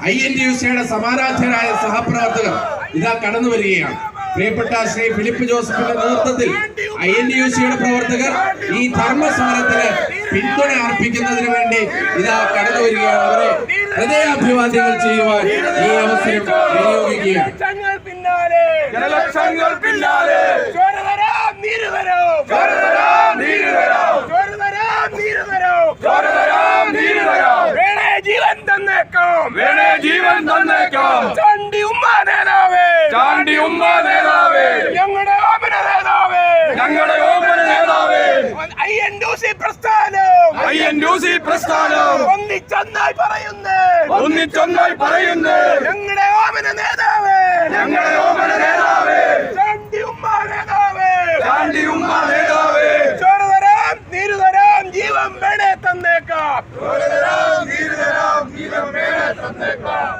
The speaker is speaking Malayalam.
INTUC-യുടെ സമാരാധ്യരായ സഹപ്രവർത്തകർ ഇതാ കടന്നു വരികയാണ്. പ്രിയപ്പെട്ട ശ്രീ ഫിലിപ്പ് ജോസഫിന്റെ നേതൃത്വത്തിൽ INTUC-യുടെ പ്രവർത്തകർ ഈ ധർമ്മസമരത്തിന് പിന്തുണ അർപ്പിക്കുന്നതിന് വേണ്ടി ഇതാ കടന്നു വരികയാണ്. അവരെ ഹൃദയാഭിവാദ്യങ്ങൾ ചെയ്യുവാൻ ഈ അവസരം വിനിയോഗിക്കുകയാണ്. ജീവൻ തന്നേക്കാം ചാണ്ടി ഉമ്മ നേതാവേ ഞങ്ങളുടെ ഓമന നേതാവേ INTUC പ്രസ്ഥാനം ഒന്നിച്ചൊന്നായി പറയുന്നേ ഞങ്ങളുടെ ഓമന നേതാവേ ചാണ്ടി ഉമ്മ നേതാവേ ചോര തരാം നീര് തരാം ജീവൻ വേണേ തന്നേക്കാം